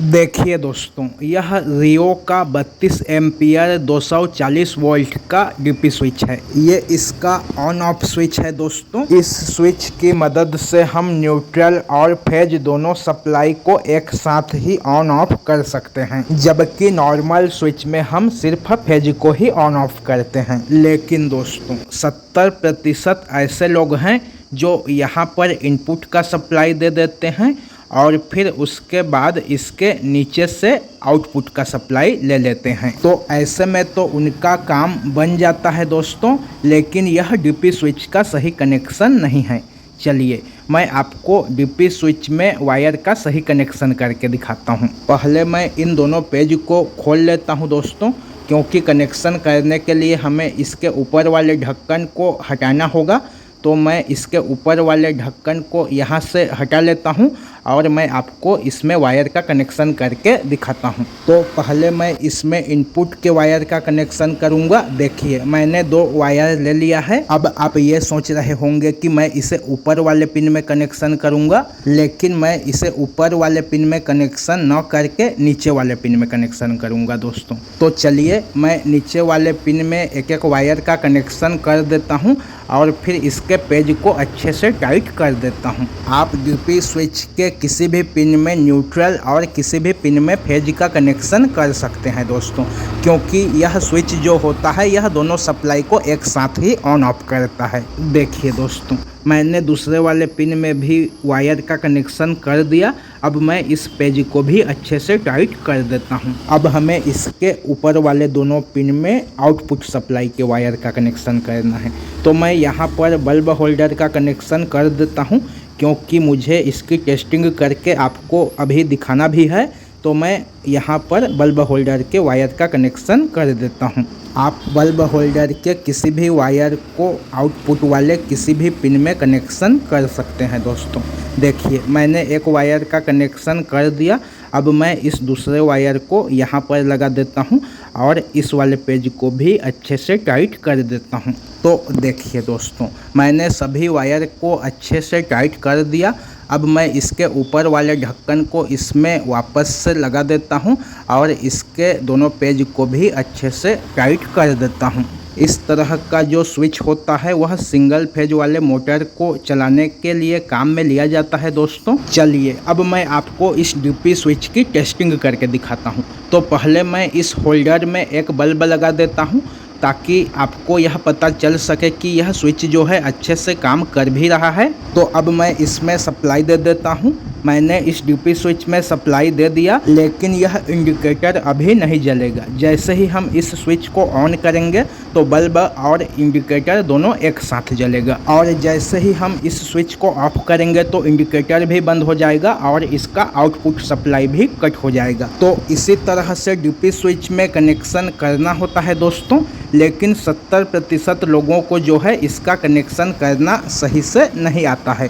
देखिए दोस्तों, यह रियो का 32 एम्पियर 240 वोल्ट का डीपी स्विच है। ये इसका ऑन ऑफ स्विच है दोस्तों। इस स्विच की मदद से हम न्यूट्रल और फेज दोनों सप्लाई को एक साथ ही ऑन ऑफ कर सकते हैं, जबकि नॉर्मल स्विच में हम सिर्फ फेज को ही ऑन ऑफ करते हैं। लेकिन दोस्तों 70% ऐसे लोग हैं जो यहाँ पर इनपुट का सप्लाई दे देते हैं और फिर उसके बाद इसके नीचे से आउटपुट का सप्लाई ले लेते हैं। तो ऐसे में तो उनका काम बन जाता है दोस्तों, लेकिन यह डीपी स्विच का सही कनेक्शन नहीं है। चलिए मैं आपको डीपी स्विच में वायर का सही कनेक्शन करके दिखाता हूं। पहले मैं इन दोनों पेज को खोल लेता हूं दोस्तों, क्योंकि कनेक्शन करने के लिए हमें इसके ऊपर वाले ढक्कन को हटाना होगा। तो मैं इसके ऊपर वाले ढक्कन को यहाँ से हटा लेता हूँ और मैं आपको इसमें वायर का कनेक्शन करके दिखाता हूँ। तो पहले मैं इसमें इनपुट के वायर का कनेक्शन करूँगा। देखिए मैंने 2 वायर ले लिया है। अब आप ये सोच रहे होंगे कि मैं इसे ऊपर वाले पिन में कनेक्शन करूँगा, लेकिन मैं इसे ऊपर वाले पिन में कनेक्शन न करके नीचे वाले पिन में कनेक्शन करूँगा दोस्तों। तो चलिए मैं नीचे वाले पिन में एक एक वायर का कनेक्शन कर देता हूँ और फिर इसके पेज को अच्छे से टाइट कर देता हूं। आप डीपी स्विच के किसी भी पिन में न्यूट्रल और किसी भी पिन में फेज का कनेक्शन कर सकते हैं दोस्तों, क्योंकि यह स्विच जो होता है यह दोनों सप्लाई को एक साथ ही ऑन ऑफ करता है। देखिए दोस्तों, मैंने दूसरे वाले पिन में भी वायर का कनेक्शन कर दिया। अब मैं इस पेज को भी अच्छे से टाइट कर देता हूं। अब हमें इसके ऊपर वाले दोनों पिन में आउटपुट सप्लाई के वायर का कनेक्शन करना है। तो मैं यहाँ पर बल्ब होल्डर का कनेक्शन कर देता हूं, क्योंकि मुझे इसकी टेस्टिंग करके आपको अभी दिखाना भी है। तो मैं यहाँ पर बल्ब होल्डर के वायर का कनेक्शन कर देता हूँ। आप बल्ब होल्डर के किसी भी वायर को आउटपुट वाले किसी भी पिन में कनेक्शन कर सकते हैं दोस्तों। देखिए मैंने एक वायर का कनेक्शन कर दिया। अब मैं इस दूसरे वायर को यहाँ पर लगा देता हूँ और इस वाले पेज को भी अच्छे से टाइट कर देता हूँ। तो देखिए दोस्तों, मैंने सभी वायर को अच्छे से टाइट कर दिया। अब मैं इसके ऊपर वाले ढक्कन को इसमें वापस से लगा देता हूं और इसके दोनों पेज को भी अच्छे से टाइट कर देता हूं। इस तरह का जो स्विच होता है वह सिंगल फेज वाले मोटर को चलाने के लिए काम में लिया जाता है दोस्तों। चलिए अब मैं आपको इस डीपी स्विच की टेस्टिंग करके दिखाता हूं। तो पहले मैं इस होल्डर में एक बल्ब लगा देता हूं, ताकि आपको यह पता चल सके कि यह स्विच जो है अच्छे से काम कर भी रहा है। तो अब मैं इसमें सप्लाई दे देता हूं। मैंने इस डीपी स्विच में सप्लाई दे दिया, लेकिन यह इंडिकेटर अभी नहीं जलेगा। जैसे ही हम इस स्विच को ऑन करेंगे तो बल्ब और इंडिकेटर दोनों एक साथ जलेगा, और जैसे ही हम इस स्विच को ऑफ करेंगे तो इंडिकेटर भी बंद हो जाएगा और इसका आउटपुट सप्लाई भी कट हो जाएगा। तो इसी तरह से डीपी स्विच में कनेक्शन करना होता है दोस्तों, लेकिन 70% लोगों को जो है इसका कनेक्शन करना सही से नहीं आता है।